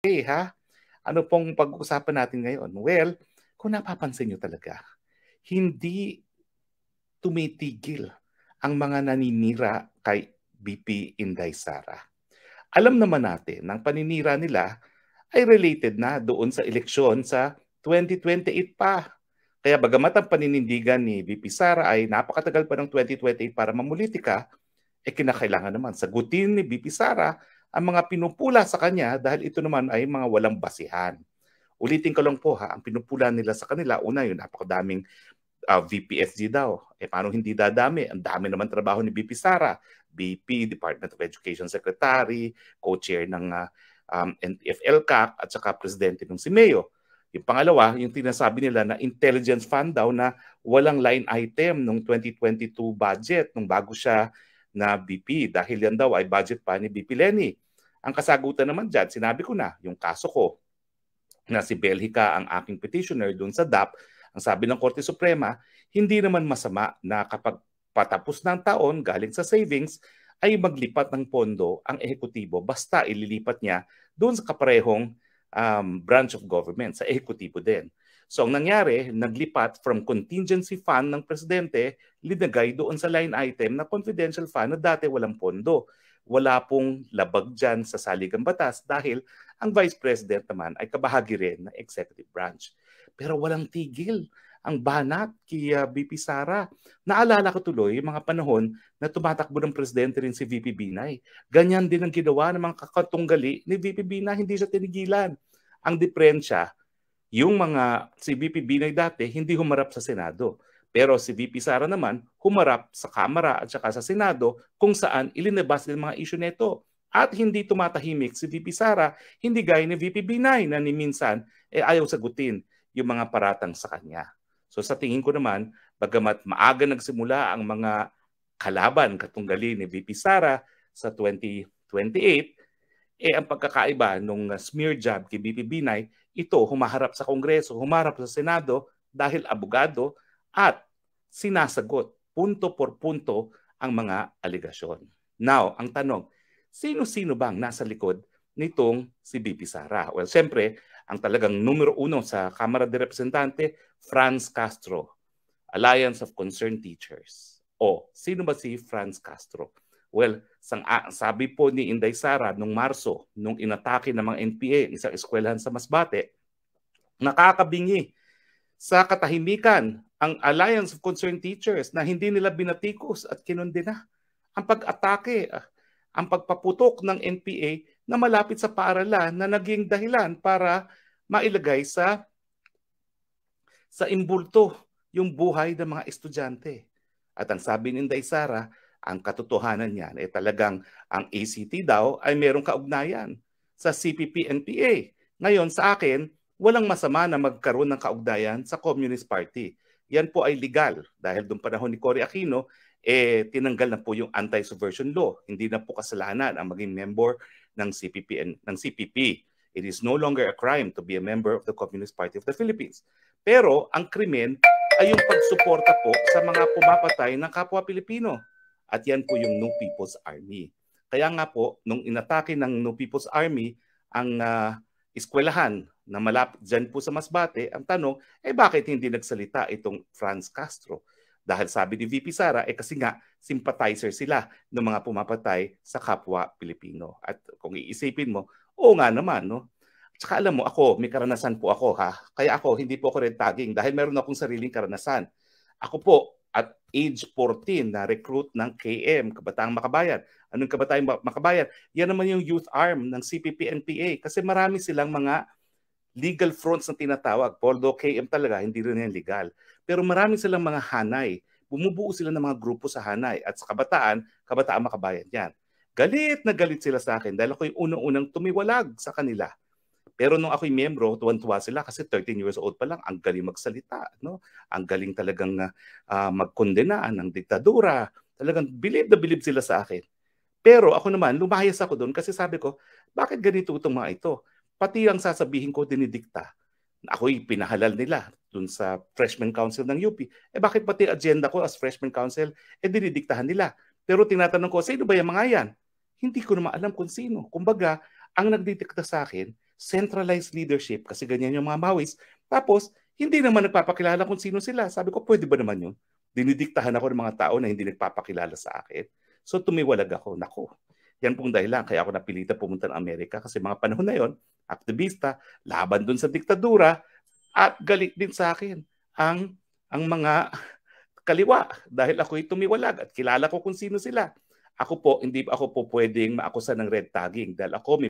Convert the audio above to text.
Ha? Ano pong pag-uusapan natin ngayon? Well, kung napapansin nyo talaga, hindi tumitigil ang mga naninira kay BP Inday Sara. Alam naman natin, ang paninira nila ay related na doon sa eleksyon sa 2028 pa. Kaya bagamat ang paninindigan ni VP Sara ay napakatagal pa ng 2028 para mamulitika, kinakailangan naman sagutin ni VP Sara ang mga pinupula sa kanya dahil ito naman ay mga walang basihan. Ulitin ko lang po ang pinupula nila sa kanila, una yun, napakadaming VPSG daw. Paano hindi dadami? Ang dami naman trabaho ni VP Sara. BP, Department of Education Secretary, co-chair ng NTF-ELCAC at saka presidente ng CIMEO. Yung pangalawa, yung tinasabi nila na intelligence fund daw na walang line item nung 2022 budget nung bago siya na BP dahil yan daw ay budget pa ni BP Leni. Ang kasagutan naman dyan, sinabi ko na, yung kaso ko na si Belhica ang aking petitioner doon sa DAP, ang sabi ng Korte Suprema, hindi naman masama na kapag patapos ng taon galing sa savings ay maglipat ng pondo ang ehekutibo basta ililipat niya doon sa kaparehong branch of government, sa ehekutibo din. So ang nangyari, naglipat from contingency fund ng presidente, linagay doon sa line item na confidential fund na dati walang pondo. Wala pong labag dyan sa saligang batas dahil ang Vice President naman ay kabahagi rin ng executive branch. Pero walang tigil ang banat kay VP Sara. Naalala ko tuloy yung mga panahon na tumatakbo ng presidente rin si VP Binay. Ganyan din ang ginawa ng mga kakatunggali ni VP Binay, hindi siya tinigilan. Ang diferensya, yung si VP Binay dati hindi humarap sa Senado. Pero si VP Sara naman humarap sa Kamara at saka sa Senado kung saan ilinabas ng mga issue nito. At hindi tumatahimik si VP Sara, hindi gaya ni VP Binay na ni minsan ayaw sagutin yung mga paratang sa kanya. So sa tingin ko naman, bagamat maaga nagsimula ang mga kalaban katunggali ni VP Sara sa 2028, ang pagkakaiba nung smear job kay VP Binay, ito humaharap sa Kongreso, humarap sa Senado dahil abogado at sinasagot punto por punto ang mga aligasyon. Now, ang tanong, sino-sino bang nasa likod nitong si VP Sara? Well, siyempre, ang talagang numero uno sa Kamara de Representante, Franz Castro, Alliance of Concerned Teachers. O, sino ba si Franz Castro? Well, sabi po ni Inday Sara nung Marso, nung inatake ng mga NPA, isang eskwelahan sa Masbate, nakakabingi sa katahimikan ang Alliance of Concerned Teachers na hindi nila binatikos at kinundena ang pag-atake, ang pagpaputok ng NPA na malapit sa paaralan na naging dahilan para mailagay sa imbulto yung buhay ng mga estudyante. At ang sabi ni Inday Sara, ang katotohanan niyan ay talagang ang ACT daw ay merong kaugnayan sa CPP-NPA. Ngayon sa akin, walang masama na magkaroon ng kaugnayan sa Communist Party. Yan po ay legal dahil doon panahon ni Cory Aquino, tinanggal na po yung anti-subversion law. Hindi na po kasalanan ang maging member ng CPP. It is no longer a crime to be a member of the Communist Party of the Philippines. Pero ang krimen ay yung pagsuporta po sa mga pumapatay ng kapwa Pilipino. At yan po yung No People's Army. Kaya nga po, nung inatake ng No People's Army ang eskwelahan na malapit dyan po sa Masbate, ang tanong, bakit hindi nagsalita itong Franz Castro? Dahil sabi ni VP Sara, kasi nga sympathizer sila ng mga pumapatay sa kapwa Pilipino. At kung iisipin mo, oo nga naman, no? At saka alam mo, may karanasan po ako, ha? Kaya hindi po ako red tagging dahil meron akong sariling karanasan. Ako po, at age 14, na-recruit ng KM, Kabataang Makabayan. Anong Kabataang Makabayan? Yan naman yung youth arm ng CPP-NPA kasi marami silang mga legal fronts na tinatawag. Although KM talaga, hindi rin yan legal. Pero marami silang mga hanay. Bumubuo sila ng mga grupo sa hanay. At sa Kabataan Makabayan yan. Galit na galit sila sa akin dahil ako yung unang-unang tumiwalag sa kanila. Pero nung ako'y miyembro, tuwan-tuwa sila kasi 13 years old pa lang, ang galing magsalita, no? Ang galing talagang magkondena ng diktadura. Talagang bilib na bilib sila sa akin. Pero ako naman, lumayas ako doon kasi sabi ko, bakit ganito itong mga ito? Pati ang sasabihin ko, dinidikta. Ako'y pinahalal nila doon sa Freshman Council ng UP. Bakit pati agenda ko as Freshman Council, dinidiktahan nila? Pero tinatanong ko, sino ba yung mga yan? Hindi ko naman alam kung sino. Kumbaga, ang nagdidikta sa akin, centralized leadership kasi ganyan yung mga Maoist. Tapos, hindi naman nagpapakilala kung sino sila. Sabi ko, pwede ba naman yun? Dinidiktahan ako ng mga tao na hindi nagpapakilala sa akin. So tumiwalag ako. Nako, yan pong dahilan. Kaya ako napilitan pumunta ng Amerika kasi mga panahon na yon, aktivista, laban dun sa diktadura, at galit din sa akin ang mga kaliwa dahil ako'y tumiwalag at kilala ko kung sino sila. Ako po, hindi ako po pwedeng maakusa ng red tagging dahil ako may